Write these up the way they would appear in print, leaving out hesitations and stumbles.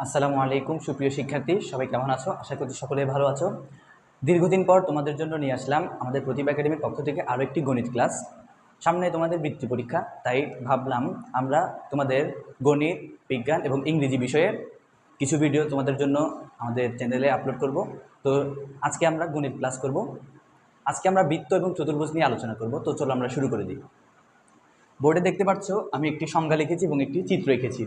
আসসালামু আলাইকুম সুপ্রিয় শিক্ষার্থী, সবাই কেমন আছো? আশা করছি সকলেই ভালো আছো। দীর্ঘদিন পর তোমাদের জন্য নিয়ে আসলাম আমাদের প্রতিভা একাডেমির পক্ষ থেকে আরও একটি গণিত ক্লাস। সামনে তোমাদের বৃত্তি পরীক্ষা, তাই ভাবলাম আমরা তোমাদের গণিত, বিজ্ঞান এবং ইংরেজি বিষয়ে কিছু ভিডিও তোমাদের জন্য আমাদের চ্যানেলে আপলোড করব। তো আজকে আমরা গণিত ক্লাস করব। আজকে আমরা বৃত্ত এবং চতুর্ভুজ নিয়ে আলোচনা করব। তো চলো আমরা শুরু করে দিই। বোর্ডে দেখতে পাচ্ছ আমি একটি সংজ্ঞা লিখেছি এবং একটি চিত্র এঁকেছি।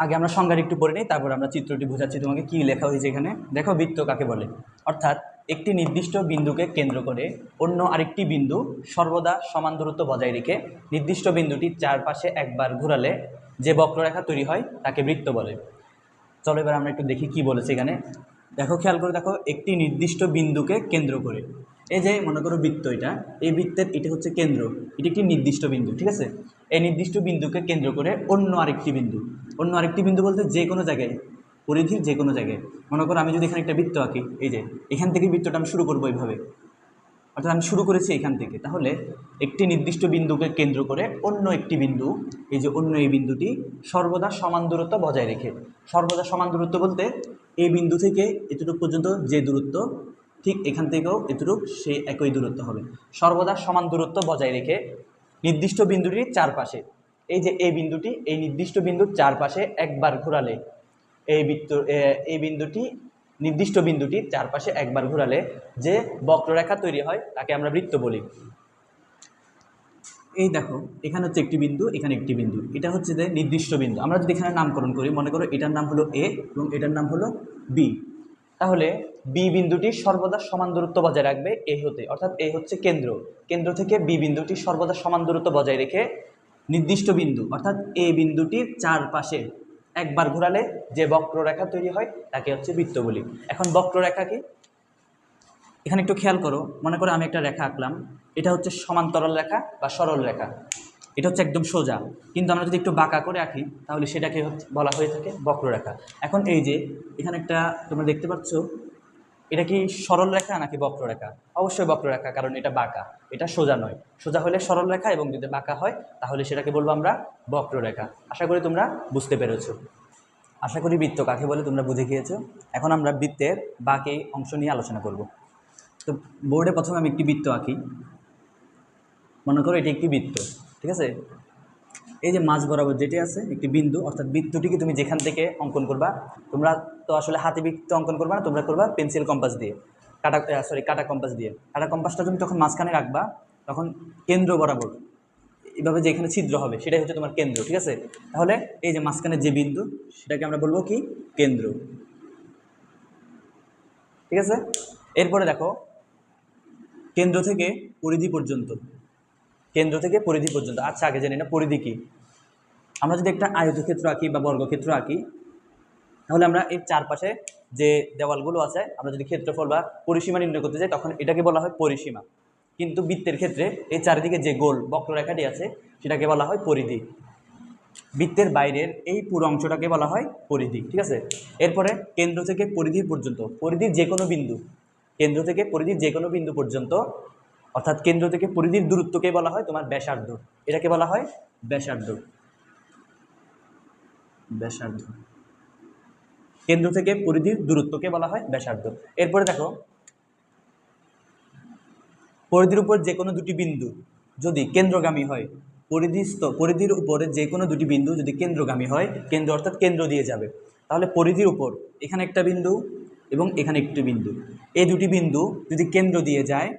আগে আমরা সংজ্ঞাটা একটু পড়ে নিই, তারপর আমরা চিত্রটি বোঝাচ্ছি তোমাকে কি লেখা হয়েছে এখানে। দেখো, বৃত্ত কাকে বলে? অর্থাৎ একটি নির্দিষ্ট বিন্দুকে কেন্দ্র করে অন্য আরেকটি বিন্দু সর্বদা সমান দূরত্ব বজায় রেখে নির্দিষ্ট বিন্দুটির চারপাশে একবার ঘোরালে যে বক্ররেখা তৈরি হয় তাকে বৃত্ত বলে। চলো এবার আমরা একটু দেখি কি বলেছে এখানে। দেখো, খেয়াল করে দেখো, একটি নির্দিষ্ট বিন্দুকে কেন্দ্র করে, এই যে মনে করো বৃত্ত, এই বৃত্তের এটা হচ্ছে কেন্দ্র, এটি একটি নির্দিষ্ট বিন্দু, ঠিক আছে? এই নির্দিষ্ট বিন্দুকে কেন্দ্র করে অন্য আরেকটি বিন্দু বলতে যে কোনো জায়গায়, পরিধির যে কোনো জায়গায়। মনে করো আমি যদি এখানে একটা বৃত্ত আঁকি, এই যে এখান থেকে বৃত্তটা আমি শুরু করবো এইভাবে, অর্থাৎ আমি শুরু করেছি এখান থেকে, তাহলে একটি নির্দিষ্ট বিন্দুকে কেন্দ্র করে অন্য একটি বিন্দু, এই যে অন্য এই বিন্দুটি সর্বদা সমান দূরত্ব বজায় রেখে, সর্বদা সমান দূরত্ব বলতে এই বিন্দু থেকে এতটুকু পর্যন্ত যে দূরত্ব, ঠিক এখান থেকেও এতটুকু সেই একই দূরত্ব হবে, সর্বদা সমান দূরত্ব বজায় রেখে নির্দিষ্ট বিন্দুটির চারপাশে, এই যে এই বিন্দুটি, এই নির্দিষ্ট বিন্দুর চারপাশে একবার ঘোরালে এই বিন্দুটি, নির্দিষ্ট বিন্দুটির চারপাশে একবার ঘোরালে যে বক্ররেখা তৈরি হয় তাকে আমরা বৃত্ত বলি। এই দেখো, এখানে হচ্ছে একটি বিন্দু, এখানে একটি বিন্দু, এটা হচ্ছে যে নির্দিষ্ট বিন্দু। আমরা যদি এখানে নামকরণ করি, মনে করো এটার নাম হলো এ এবং এটার নাম হলো বি, তাহলে বি বিন্দুটি সর্বদা সমান দূরত্ব বজায় রাখবে এ হতে, অর্থাৎ এ হচ্ছে কেন্দ্র থেকে বি বিন্দুটি সর্বদা সমান দূরত্ব বজায় রেখে নির্দিষ্ট বিন্দু অর্থাৎ এ বিন্দুটির চারপাশে একবার ঘোরালে যে বক্ররেখা তৈরি হয় তাকে হচ্ছে বৃত্ত বলি। এখন বক্ররেখা কি, এখানে একটু খেয়াল করো। মনে করো আমি একটা রেখা আঁকলাম, এটা হচ্ছে সমান্তরাল রেখা বা সরল রেখা, এটা হচ্ছে একদম সোজা, কিন্তু আমরা যদি একটু বাঁকা করে আঁকি তাহলে সেটাকে বলা হয়ে থাকে বক্ররেখা। এখন এই যে এখানে একটা তোমরা দেখতে পাচ্ছ, এটা কি সরল রেখা নাকি বক্ররেখা? অবশ্যই বক্ররেখা, কারণ এটা বাঁকা, এটা সোজা নয়। সোজা হলে সরল রেখা এবং যদি বাঁকা হয় তাহলে সেটাকে বলবো আমরা বক্ররেখা। আশা করি তোমরা বুঝতে পেরেছো। আশা করি বৃত্ত কাকে বলে তোমরা বুঝে গিয়েছো। এখন আমরা বৃত্তের বাকি অংশ নিয়ে আলোচনা করব। তো বোর্ডে প্রথমে আমি একটি বৃত্ত আঁকি। মনে করো এটি একটি বৃত্ত, ঠিক আছে? এই যে মাঝ বরাবর যেটি আছে একটি বিন্দু, অর্থাৎ বৃত্তটিকে তুমি যেখান থেকে অঙ্কন করবা, তোমরা তো আসলে হাতে বৃত্ত অঙ্কন করবা না, তোমরা করবা পেন্সিল কম্পাস দিয়ে, কাটা কম্পাস দিয়ে। কাটা কম্পাসটা তুমি তখন মাঝখানে রাখবা, তখন কেন্দ্র বরাবর এইভাবে যে এখানে ছিদ্র হবে সেটাই হচ্ছে তোমার কেন্দ্র, ঠিক আছে? তাহলে এই যে মাঝখানে যে বিন্দু সেটাকে আমরা বলবো কি, কেন্দ্র, ঠিক আছে? এরপরে দেখো, কেন্দ্র থেকে পরিধি পর্যন্ত, আচ্ছা আগে জানি না পরিধি কি। আমরা যদি একটা আয়তক্ষেত্র আঁকি বা বর্গক্ষেত্র আঁকি, তাহলে আমরা এর চারপাশে যে দেওয়ালগুলো আছে, আমরা যদি ক্ষেত্রফল বা পরিসীমা নির্ণয় করতে যাই তখন এটাকে বলা হয় পরিসীমা। কিন্তু বৃত্তের ক্ষেত্রে এই চারিদিকে যে গোল বক্ররেখাটি আছে সেটাকে বলা হয় পরিধি। বৃত্তের বাইরের এই পুরো অংশটাকে বলা হয় পরিধি, ঠিক আছে? এরপরে কেন্দ্র থেকে পরিধির পর্যন্ত, পরিধির যে কোনো বিন্দু, কেন্দ্র থেকে পরিধির যে কোনো বিন্দু পর্যন্ত, অর্থাৎ কেন্দ্র থেকে পরিধির দূরত্বকে বলা হয় তোমার ব্যাসার্ধ। এটাকে বলা হয় ব্যাসার্ধ। কেন্দ্র থেকে পরিধির দূরত্বকে বলা হয় ব্যাসার্ধ। এরপরে দেখো, পরিধির উপর যে কোনো দুটি বিন্দু যদি কেন্দ্রগামী হয়, পরিধির উপরে যে কোনো দুটি বিন্দু যদি কেন্দ্রগামী হয়, কেন্দ্র অর্থাৎ কেন্দ্র দিয়ে যাবে, তাহলে পরিধির উপর এখানে একটা বিন্দু এবং এখানে একটি বিন্দু, এই দুটি বিন্দু যদি কেন্দ্র দিয়ে যায়,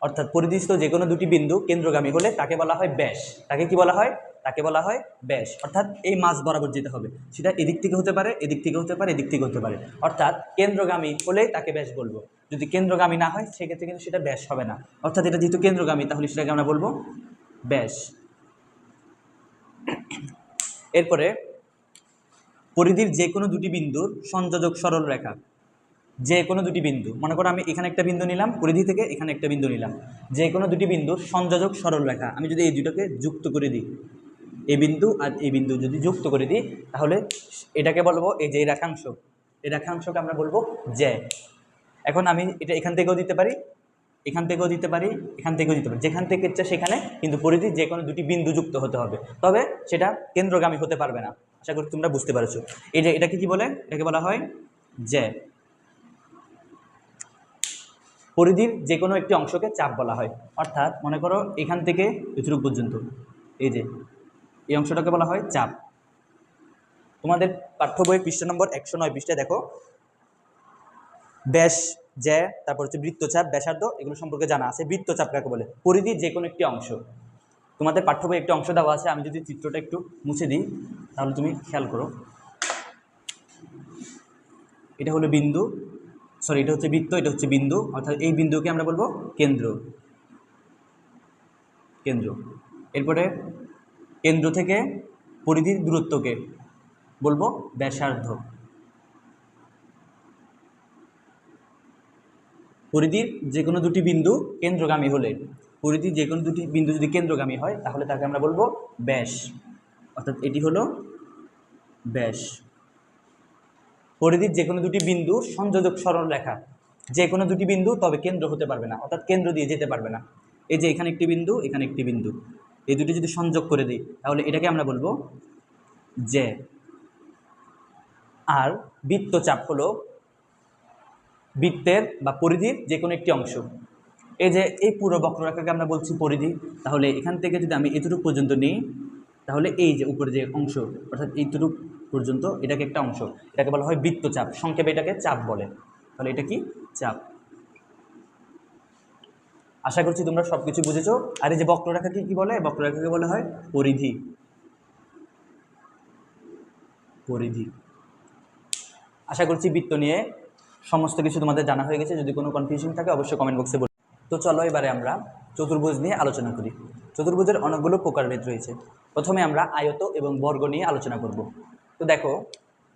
অর্থাৎ পরিধিস্থ যে কোনো দুটি বিন্দু কেন্দ্রগামী হলে তাকে বলা হয় ব্যাস। তাকে কি বলা হয়? তাকে বলা হয় ব্যাস। অর্থাৎ এই মাঝ বরাবর যেতে হবে, সেটা এদিক থেকে হতে পারে, এদিক থেকে হতে পারে, এদিক থেকে হতে পারে, অর্থাৎ কেন্দ্রগামী হলেই তাকে ব্যাস বলবো। যদি কেন্দ্রগামী না হয় সেক্ষেত্রে কিন্তু সেটা ব্যাস হবে না। অর্থাৎ এটা যেহেতু কেন্দ্রগামী তাহলে সেটাকে আমরা বলবো ব্যাস। এরপরে পরিধির যে কোনো দুটি বিন্দুর সংযোজক সরল রেখা, যে কোনো দুটি বিন্দু, মনে করো আমি এখানে একটা বিন্দু নিলাম, পরিধি থেকে এখানে একটা বিন্দু নিলাম, যে কোনো দুটি বিন্দুর সংযোজক সরল রেখা, আমি যদি এই দুটোকে যুক্ত করে দিই, এই বিন্দু আর এই বিন্দু যদি যুক্ত করে দিই তাহলে এটাকে বলবো, এই যে রেখাংশ, এই রেখাংশকে আমরা বলবো জ্যা। এখন আমি এটা এখান থেকেও দিতে পারি, এখান থেকেও দিতে পারি, এখান থেকেও দিতে পারি, যেখান থেকে ইচ্ছা সেখানে, কিন্তু পরিধির যে কোনো দুটি বিন্দু যুক্ত হতে হবে, তবে সেটা কেন্দ্রগামী হতে পারবে না। আশা করি তোমরা বুঝতে পারছো। এই যে এটাকে কি বলে, এটাকে বলা হয় জ্যা। পরিধির যে কোনো একটি অংশকে চাপ বলা হয়। অর্থাৎ মনে করো এখান থেকে এতটুকু পর্যন্ত, এই যে এই অংশটাকে বলা হয় চাপ। তোমাদের পাঠ্য বইয়ের পৃষ্ঠা নম্বর 109 পৃষ্ঠায় দেখো ব্যাস, জ্যা, তারপর হচ্ছে বৃত্তচাপ, ব্যাসার্ধ, এগুলো সম্পর্কে জানা আছে। বৃত্তচাপ কাকে বলে, পরিধির যে কোনো একটি অংশ। তোমাদের পাঠ্য বইয়ে একটি অংশ দেওয়া আছে, আমি যদি চিত্রটা একটু মুছে দিই তাহলে তুমি খেয়াল করো। এটা হলো বিন্দু, সরি এটা হচ্ছে বৃত্ত, এটা হচ্ছে বিন্দু, অর্থাৎ এই বিন্দুকে আমরা বলবো কেন্দ্র। কেন্দ্র। এরপরে কেন্দ্র থেকে পরিধির দূরত্বকে বলবো ব্যাসার্ধ। পরিধির যে কোনো দুটি বিন্দু কেন্দ্রগামী হলে, পরিধির যে কোনো দুটি বিন্দু যদি কেন্দ্রগামী হয় তাহলে তাকে আমরা বলবো ব্যাস, অর্থাৎ এটি হলো ব্যাস। পরিধির যে কোনো দুটি বিন্দু সংযোজক সরলরেখা, যে কোনো দুটি বিন্দু, তবে কেন্দ্র হতে পারবে না, অর্থাৎ কেন্দ্র দিয়ে যেতে পারবে না। এই যে এখানে একটি বিন্দু, এখানে একটি বিন্দু, এই দুটি যদি সংযোগ করে দিই তাহলে এটাকে আমরা বলবো জ্যা। আর বৃত্তচাপ হলো বৃত্তের বা পরিধির যে কোনো একটি অংশ। এই যে এই পুরো বক্ররেখাকে আমরা বলছি পরিধি, তাহলে এখান থেকে যদি আমি এতটুকু পর্যন্ত নিই তাহলে এই যে উপরে যে অংশ, অর্থাৎ এইটুকু পর্যন্ত, এটাকে একটা অংশ, এটাকে বলা হয় বৃত্তচাপ, সংক্ষেপে এটাকে চাপ বলে। তাহলে এটা কি চাপ। আশা করছি তোমরা সব কিছু বুঝেছো। আর এই যে বক্ররেখাকে কি বলে, বক্ররেখাকে বলা হয় পরিধি। পরিধি। আশা করছি বৃত্ত নিয়ে সমস্ত কিছু তোমাদের জানা হয়ে গেছে। যদি কোনো কনফিউশন থাকে অবশ্যই কমেন্ট বক্সে বলুন। তো চলো এবারে আমরা চতুর্ভুজ নিয়ে আলোচনা করি। চতুর্ভুজের অনেকগুলো প্রকারভেদ রয়েছে। প্রথমে আমরা আয়ত এবং বর্গ নিয়ে আলোচনা করব। তো দেখো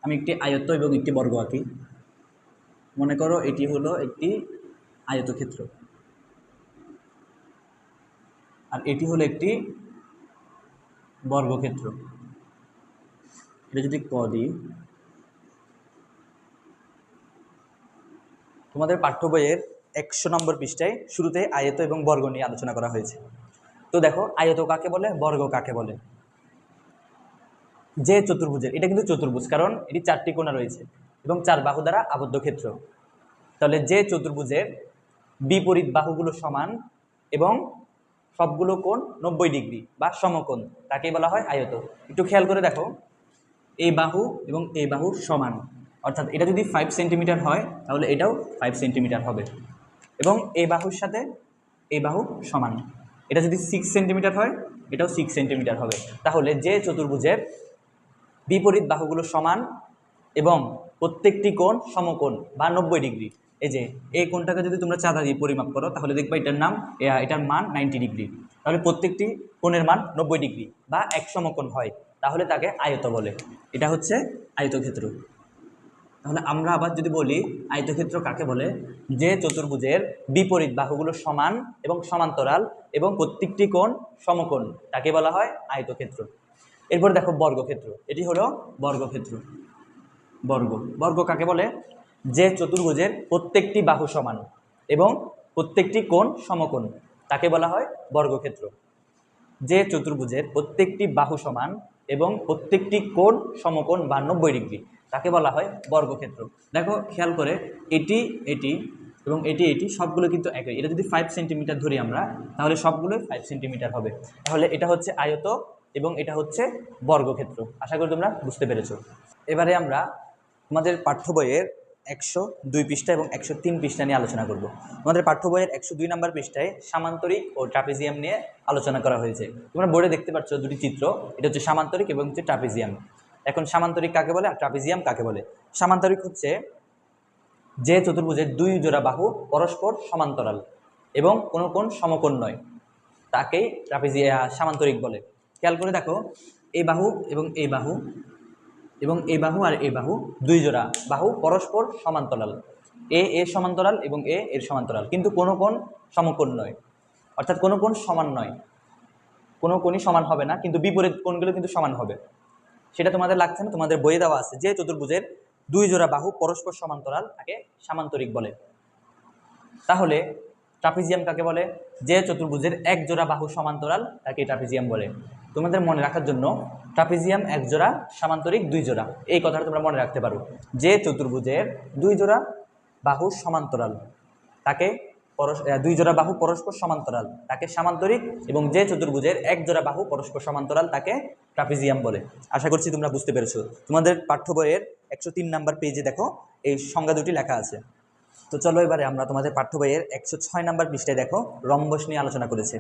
আমি একটি আয়ত এবং একটি বর্গ আঁকি। মনে করো এটি হলো একটি আয়তক্ষেত্র আর এটি হলো একটি বর্গক্ষেত্র। এটা যদি ক দিই, তোমাদের পাঠ্য বইয়ের 100 নম্বর পৃষ্ঠায় শুরুতে আয়ত এবং বর্গ নিয়ে আলোচনা করা হয়েছে। তো দেখো আয়ত কাকে বলে, বর্গ কাকে বলে। যে চতুর্ভুজের, এটা কিন্তু চতুর্ভুজ কারণ এটি 4টি কোণা রয়েছে এবং 4 বাহু দ্বারা আবদ্ধ ক্ষেত্র। তাহলে যে চতুর্ভুজের বিপরীত বাহুগুলো সমান এবং সবগুলো কোণ 90 ডিগ্রি বা সমকোণ, তাকেই বলা হয় আয়ত। একটু খেয়াল করে দেখো, এই বাহু এবং এই বাহু সমান, অর্থাৎ এটা যদি 5 সেন্টিমিটার হয় তাহলে এটাও 5 সেন্টিমিটার হবে, এবং এই বাহুর সাথে এই বাহু সমান। এটা যদি 6 সেন্টিমিটার হয় এটাও 6 সেন্টিমিটার হবে। তাহলে যে চতুর্ভুজের বিপরীত বাহুগুলো সমান এবং প্রত্যেকটি কোণ সমকোণ বা 90 ডিগ্রি, এই যে এই কোণটাকে যদি তোমরা চাঁদা দিয়ে পরিমাপ করো তাহলে দেখবা এটার মান 90 ডিগ্রি। তাহলে প্রত্যেকটি কোণের মান 90 ডিগ্রি বা এক সমকোণ হয়, তাহলে তাকে আয়ত বলে। এটা হচ্ছে আয়তক্ষেত্র। তাহলে আমরা আবার যদি বলি আয়তক্ষেত্র কাকে বলে, যে চতুর্ভুজের বিপরীত বাহুগুলো সমান এবং সমান্তরাল এবং প্রত্যেকটি কোণ সমকোণ, তাকে বলা হয় আয়তক্ষেত্র। এরপর দেখো বর্গক্ষেত্র, এটি হলো বর্গক্ষেত্র। বর্গ, বর্গ কাকে বলে, যে চতুর্ভুজের প্রত্যেকটি বাহু সমান এবং প্রত্যেকটি কোণ সমকোণ, তাকে বলা হয় বর্গক্ষেত্র। যে চতুর্ভুজের প্রত্যেকটি বাহু সমান এবং প্রত্যেকটি কোণ সমকোণ বা 90 ডিগ্রি, তাকে বলা হয় বর্গক্ষেত্র। দেখো খেয়াল করে এটি এটি এবং এটি এটি সবগুলো কিন্তু একই। এটা যদি 5 সেন্টিমিটার ধরি আমরা তাহলে সবগুলোই 5 সেন্টিমিটার হবে। তাহলে এটা হচ্ছে আয়ত এবং এটা হচ্ছে বর্গক্ষেত্র। আশা করি তোমরা বুঝতে পেরেছো। এবারে আমরা তোমাদের পাঠ্য বইয়ের 102 পৃষ্ঠা এবং 103 পৃষ্ঠা নিয়ে আলোচনা করব। আমাদের পাঠ্য বইয়ের 102 নম্বর পৃষ্ঠায় সামান্তরিক ও ট্রাপিজিয়াম নিয়ে আলোচনা করা হয়েছে। তোমরা বোর্ডে দেখতে পাচ্ছ দুটি চিত্র, এটা হচ্ছে সামান্তরিক এবং হচ্ছে ট্রাপিজিয়াম। এখন সামান্তরিক কাকে বলে আর ট্রাপিজিয়াম কাকে বলে। সামান্তরিক হচ্ছে যে চতুর্ভুজের 2 জোড়া বাহু পরস্পর সমান্তরাল এবং কোনো কোণ সমকোণ নয়, তাকেই সামান্তরিক বলে। খেয়াল করে দেখো এই বাহু এবং এই বাহু এবং এই বাহু আর এই বাহু 2 জোড়া বাহু পরস্পর সমান্তরাল, এ সমান্তরাল এবং এর সমান্তরাল, কিন্তু কোনো কোণ সমকোণ নয়, অর্থাৎ কোনো কোণ সমান নয়, কোনো কোণই সমান হবে না, কিন্তু বিপরীত কোণগুলো কিন্তু সমান হবে। সেটা তোমাদের লাগছে না, তোমাদের বইয়ে দেওয়া আছে। যে চতুর্ভুজের 2 জোড়া বাহু পরস্পর সমান্তরাল তাকে সামান্তরিক বলে। তাহলে ট্রাপিজিয়াম কাকে বলে, যে চতুর্ভুজের 1 জোড়া বাহু সমান্তরাল তাকে ট্রাপিজিয়াম বলে। তোমাদের মনে রাখার জন্য ট্রাপিজিয়াম এক জোড়া, সামান্তরিক দুই জোড়া, এই কথাটা তোমরা মনে রাখতে পারো। যে চতুর্ভুজের দুই জোড়া বাহু সমান্তরাল তাকে দুই জোড়া বাহু পরস্পর সমান্তরাল তাকে সামান্তরিক, এবং যে চতুর্ভুজের এক জোড়া বাহু পরস্পর সমান্তরাল তাকে ট্রাপিজিয়াম বলে। আশা করছি তোমরা বুঝতে পেরেছো। তোমাদের পাঠ্য বইয়ের 103 নাম্বার পেজে দেখো এই সংজ্ঞা দুটি লেখা আছে। তো চলো এবারে আমরা তোমাদের পাঠ্য বইয়ের 106 নাম্বার পৃষ্ঠায় দেখো রম্বস নিয়ে আলোচনা করেছে।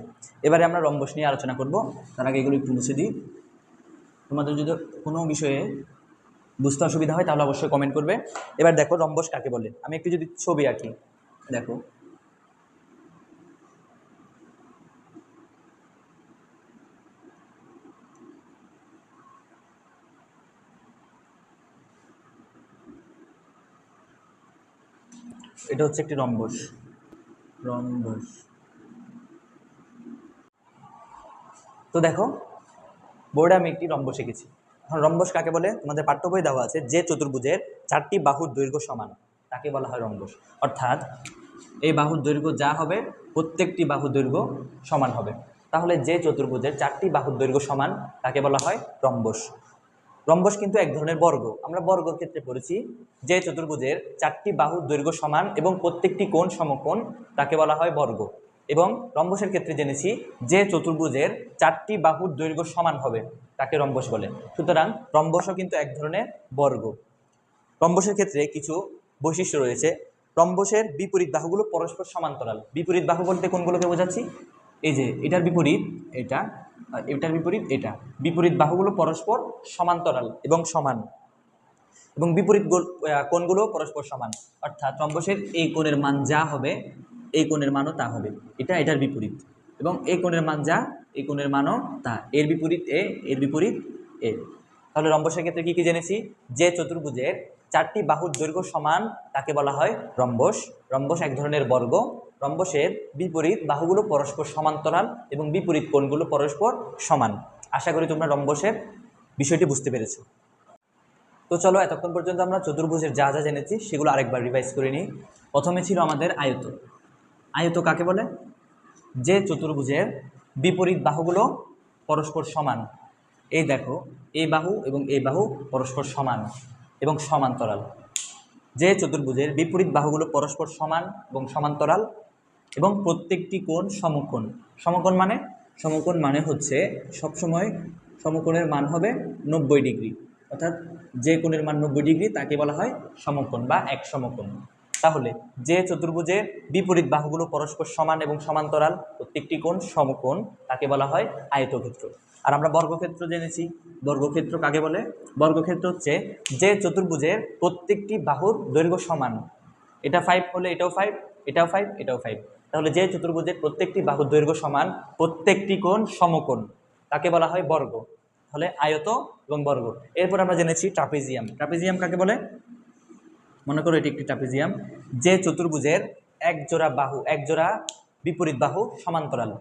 এবারে আমরা রম্বস নিয়ে আলোচনা করব। তার আগে এগুলো একটু মুছে দিই। তোমাদের যদি কোনো বিষয়ে বুঝতে অসুবিধা হয় তাহলে অবশ্যই কমেন্ট করবে। এবার দেখো রম্বস কাকে বলে। আমি একটু যদি ছবি আঁকি, দেখো এটা হচ্ছে একটি রম্বস। রম্বস তো দেখো বোর্ডে আমি একটি রম্বস এঁকেছি। এখন রম্বস কাকে বলে তোমাদের পাঠ্য বই দেওয়া আছে, যে চতুর্ভুজের চারটি বাহুর দৈর্ঘ্য সমান তাকে বলা হয় রম্বস। অর্থাৎ এই বাহুর দৈর্ঘ্য যা হবে প্রত্যেকটি বাহুর দৈর্ঘ্য সমান হবে। তাহলে যে চতুর্ভুজের চারটি বাহুর দৈর্ঘ্য সমান তাকে বলা হয় রম্বস। রম্বস কিন্তু এক ধরনের বর্গ। আমরা বর্গের ক্ষেত্রে পড়েছি যে চতুর্ভুজের চারটি বাহুর দৈর্ঘ্য সমান এবং প্রত্যেকটি কোণ সমকোণ তাকে বলা হয় বর্গ। এবং রম্বসের ক্ষেত্রে জেনেছি যে চতুর্ভুজের চারটি বাহুর দৈর্ঘ্য সমান হবে তাকে রম্বস বলে। সুতরাং রম্বসও কিন্তু এক ধরনের বর্গ। রম্বসের ক্ষেত্রে কিছু বৈশিষ্ট্য রয়েছে। রম্বসের বিপরীত বাহুগুলো পরস্পর সমান্তরাল। বিপরীত বাহু বলতে কোনগুলোকে বোঝাচ্ছি? এই যে এটার বিপরীত এটা, এটার বিপরীত এটা। বিপরীত বাহুগুলো পরস্পর সমান্তরাল এবং সমান, এবং বিপরীত কোণগুলো পরস্পর সমান। অর্থাৎ রম্বসের এই কোণের মান যা হবে এই কোণের মানও তা হবে। এটা এটার বিপরীত, এবং এই কোণের মান যা এই কোণের মানও তা। এর বিপরীত এ, এর বিপরীত এ। তাহলে রম্বসের ক্ষেত্রে কি কি জেনেছি? যে চতুর্ভুজের চারটি বাহুর দৈর্ঘ্য সমান তাকে বলা হয় রম্বস। রম্বস এক ধরনের বর্গ। রম্বসের বিপরীত বাহুগুলো পরস্পর সমান্তরাল এবং বিপরীত কোণগুলো পরস্পর সমান। আশা করি তোমরা রম্বসের বিষয়টি বুঝতে পেরেছো। তো চলো এতক্ষণ পর্যন্ত আমরা চতুর্ভুজের যা যা জেনেছি সেগুলো আরেকবার রিভাইজ করে নিই। প্রথমে ছিল আমাদের আয়ত। আয়ত কাকে বলে? যে চতুর্ভুজের বিপরীত বাহুগুলো পরস্পর সমান। এই দেখো এই বাহু এবং এই বাহু পরস্পর সমান এবং সমান্তরাল। যে চতুর্ভুজের বিপরীত বাহুগুলো পরস্পর সমান এবং সমান্তরাল এবং প্রত্যেকটি কোণ সমকোণ। সমকোণ মানে? সমকোণ মানে হচ্ছে সবসময় সমকোণের মান হবে 90 ডিগ্রি। অর্থাৎ যে কোণের মান 90 ডিগ্রি তাকে বলা হয় সমকোণ বা এক সমকোণ। তাহলে যে চতুর্ভুজের বিপরীত বাহুগুলো পরস্পর সমান এবং সমান্তরাল, প্রত্যেকটি কোণ সমকোণ, তাকে বলা হয় আয়তক্ষেত্র। আর আমরা বর্গক্ষেত্র জেনেছি। বর্গক্ষেত্র কাকে বলে? বর্গক্ষেত্র হচ্ছে যে চতুর্ভুজের প্রত্যেকটি বাহুর দৈর্ঘ্য সমান। এটা 5 হলে এটাও 5, এটাও 5, এটাও 5। তাহলে যে চতুর্ভুজের প্রত্যেকটি বাহুর দৈর্ঘ্য সমান, প্রত্যেকটি কোণ সমকোণ, তাকে বলা হয় বর্গ। তাহলে আয়ত এবং বর্গ। এরপর আমরা জেনেছি ট্রাপিজিয়াম। ট্রাপিজিয়াম কাকে বলে? মনে করো এটি একটি ট্রাপিজিয়াম। যে চতুর্ভুজের এক জোড়া বাহু, এক জোড়া বিপরীত বাহু সমান্তরাল।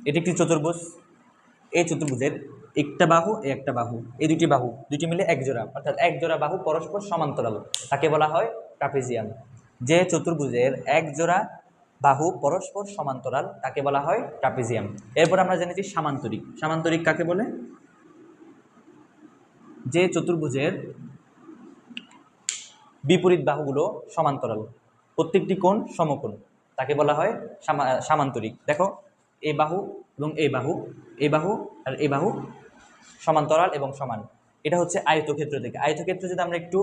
এটি একটি চতুর্ভুজ। এই চতুর্ভুজের একটা বাহু একটা বাহু, এই দুটি বাহু দুটি মিলে এক জোড়া, অর্থাৎ এক জোড়া বাহু পরস্পর সমান্তরাল, তাকে বলা হয় ট্রাপিজিয়াম। যে চতুর্ভুজের এক জোড়া বাহু পরস্পর সমান্তরাল তাকে বলা হয় ট্রাপিজিয়াম। এরপর আমরা জেনেছি সামান্তরিক। সামান্তরিক কাকে বলে? যে চতুর্ভুজের বিপরীত বাহুগুলো সমান্তরাল, প্রত্যেকটি কোণ সমকোণ, তাকে বলা হয় সামান্তরিক। দেখো এই বাহু এবং এই বাহু, এই বাহু আর এই বাহু সমান্তরাল এবং সমান। এটা হচ্ছে আয়তক্ষেত্র থেকে। আয়তক্ষেত্র যদি আমরা একটু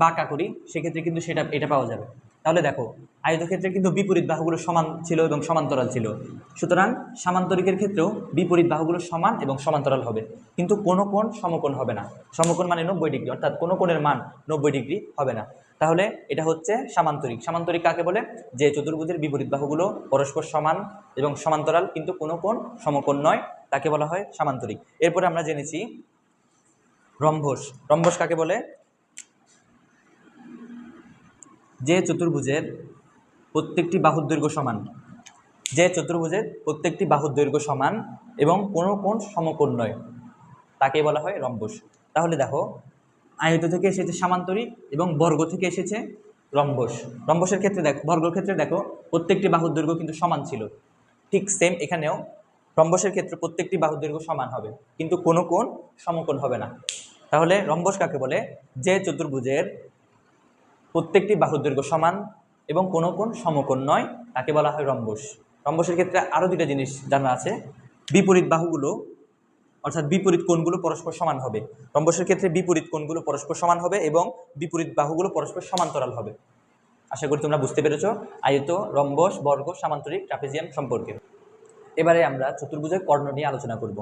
বাঁকা করি সেক্ষেত্রে কিন্তু এটা পাওয়া যাবে। তাহলে দেখো আয়তক্ষেত্রে কিন্তু বিপরীত বাহুগুলো সমান ছিল এবং সমান্তরাল ছিল। সুতরাং সামান্তরিকের ক্ষেত্রেও বিপরীত বাহুগুলো সমান এবং সমান্তরাল হবে, কিন্তু কোনো কোণ সমকোণ হবে না। সমকোণ মানে 90 ডিগ্রি, অর্থাৎ কোনো কোণের মান 90 ডিগ্রি হবে না। তাহলে এটা হচ্ছে সামান্তরিক। সামান্তরিক কাকে বলে? যে চতুর্ভুজের বিপরীত বাহুগুলো পরস্পর সমান এবং সমান্তরাল কিন্তু কোনো কোণ সমকোণ নয়, তাকে বলা হয় সামান্তরিক। এরপরে আমরা জেনেছি রম্বস। রম্বস কাকে বলে? যে চতুর্ভুজের প্রত্যেকটি বাহুর দৈর্ঘ্য সমান। যে চতুর্ভুজের প্রত্যেকটি বাহুর দৈর্ঘ্য সমান এবং কোনো কোণ সমকোণ নয়, তাকে বলা হয় রম্বস। তাহলে দেখো আয়ত থেকে এসেছে সামান্তরিক এবং বর্গ থেকে এসেছে রম্বস। রম্বসের ক্ষেত্রে দেখো, বর্গের ক্ষেত্রে দেখো প্রত্যেকটি বাহুর দৈর্ঘ্য কিন্তু সমান ছিল। ঠিক সেম এখানেও রম্বসের ক্ষেত্রে প্রত্যেকটি বাহুর দৈর্ঘ্য সমান হবে, কিন্তু কোনো কোণ সমকোণ হবে না। তাহলে রম্বস কাকে বলে? যে চতুর্ভুজের প্রত্যেকটি বাহুর দৈর্ঘ্য সমান এবং কোনো কোণ সমকোণ নয় তাকে বলা হয় রম্বস। রম্বসের ক্ষেত্রে আরও দুটো জিনিস জানা আছে। বিপরীত বাহুগুলো অর্থাৎ বিপরীত কোণগুলো পরস্পর সমান হবে। রম্বসের ক্ষেত্রে বিপরীত কোণগুলো পরস্পর সমান হবে এবং বিপরীত বাহুগুলো পরস্পর সমান্তরাল হবে। আশা করি তোমরা বুঝতে পেরেছো আয়ত, রম্বস, বর্গ, সামান্তরিক, ট্রাপিজিয়াম সম্পর্কে। এবারে আমরা চতুর্ভুজের কর্ণ নিয়ে আলোচনা করব।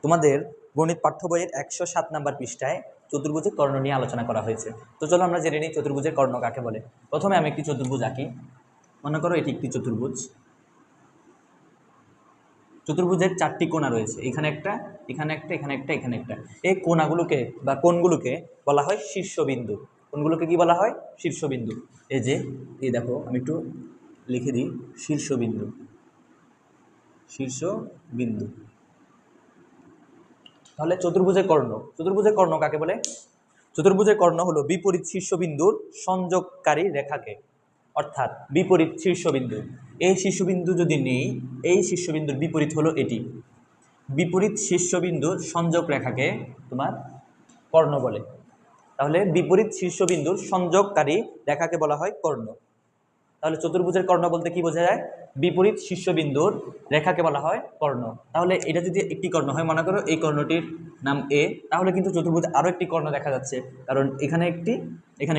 তোমাদের গণিত পাঠ্য বইয়ের 107 নম্বর পৃষ্ঠায় চতুর্ভুজের কর্ণ নিয়ে আলোচনা করা হয়েছে। তো চলো আমরা জেনে নিই চতুর্ভুজের কর্ণ কাকে বলে। প্রথমে আমি একটি চতুর্ভুজ আঁকি। মনে করো এটি একটি চতুর্ভুজ। চতুর্ভুজের 4টি কোণা রয়েছে, এখানে একটা, এখানে একটা, এখানে একটা, এখানে একটা। এই কোণাগুলোকে বা কোণগুলোকে বলা হয় শীর্ষবিন্দু। কোণগুলোকে কি বলা হয়? শীর্ষবিন্দু। এই যে এই দেখো, আমি একটু লিখে দিই, শীর্ষবিন্দু। শীর্ষবিন্দু। তাহলে চতুর্ভুজের কর্ণ, চতুর্ভুজের কর্ণ কাকে বলে? চতুর্ভুজের কর্ণ হলো বিপরীত শীর্ষবিন্দুর সংযোগকারী রেখাকে, অর্থাৎ বিপরীত শীর্ষবিন্দু। এই শীর্ষবিন্দু যদি নেই, এই শীর্ষবিন্দুর বিপরীত হলো এটি। বিপরীত শীর্ষবিন্দুর সংযোগ রেখাকে তোমার কর্ণ বলে। তাহলে বিপরীত শীর্ষবিন্দুর সংযোগকারী রেখাকে বলা হয় কর্ণ। তাহলে চতুর্ভুজের কর্ণ বলতে কি বোঝা যায়? বিপরীত শীর্ষবিন্দুর রেখাকে বলা হয় কর্ণ। তাহলে এটা যদি একটি কর্ণ হয়, মনে করো এই কর্ণটির নাম এ, তাহলে কিন্তু চতুর্ভুজে আরও একটি কর্ণ দেখা যাচ্ছে, কারণ এখানে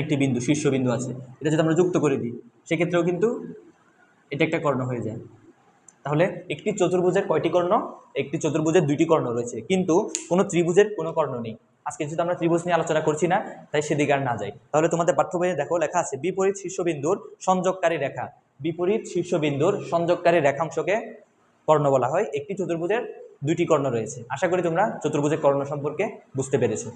একটি বিন্দু, শীর্ষবিন্দু আছে। এটা যদি আমরা যুক্ত করে দিই, সেক্ষেত্রেও কিন্তু এটা একটা কর্ণ হয়ে যায়। তাহলে একটি চতুর্ভুজের কয়টি কর্ণ? একটি চতুর্ভুজের 2টি কর্ণ রয়েছে, কিন্তু কোনো ত্রিভুজের কোনো কর্ণ নেই। আজকে যেহেতু আমরা ত্রিভুজ নিয়ে আলোচনা করছি না, তাই সেদিকে আর না যাই। তাহলে তোমাদের পাঠ্য বইয়ে দেখো লেখা আছে বিপরীত শীর্ষবিন্দুর সংযোগকারী রেখা। বিপরীত শীর্ষবিন্দুর সংযোগকারী রেখাংশকে কর্ণ বলা হয়। একটি চতুর্ভুজের 2টি কর্ণ রয়েছে। আশা করি তোমরা চতুর্ভুজের কর্ণ সম্পর্কে বুঝতে পেরেছো।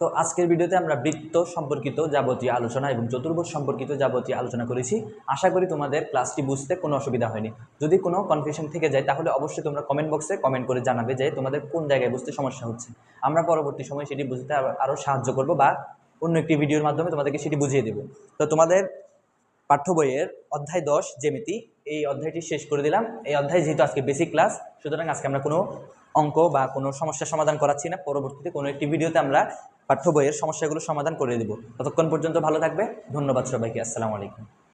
তো আজকের ভিডিওতে আমরা বৃত্ত সম্পর্কিত যাবতীয় আলোচনা এবং চতুর্ভুজ সম্পর্কিত যাবতীয় আলোচনা করেছি। আশা করি তোমাদের ক্লাসটি বুঝতে কোনো অসুবিধা হয়নি। যদি কোনো কনফিউশন থেকে যায়, তাহলে অবশ্যই তোমরা কমেন্ট বক্সে কমেন্ট করে জানাবে যে তোমাদের কোন জায়গায় বুঝতে সমস্যা হচ্ছে। আমরা পরবর্তী সময় সেটি বুঝতে আরও সাহায্য করব বা অন্য একটি ভিডিওর মাধ্যমে তোমাদেরকে সেটি বুঝিয়ে দেব। তো তোমাদের পাঠ্য বইয়ের অধ্যায় 10 জ্যামিতি, এই অধ্যায়টি শেষ করে দিলাম। এই অধ্যায় যেহেতু আজকে বেসিক ক্লাস, সুতরাং আজকে আমরা কোনো অঙ্ক বা কোনো সমস্যার সমাধান করাচ্ছি না। পরবর্তীতে কোনো একটি ভিডিওতে আমরা পাঠ্য বইয়ের সমস্যাগুলো সমাধান করে দেব। ততক্ষণ পর্যন্ত ভালো থাকবে। ধন্যবাদ সবাইকে। আসসালামু আলাইকুম।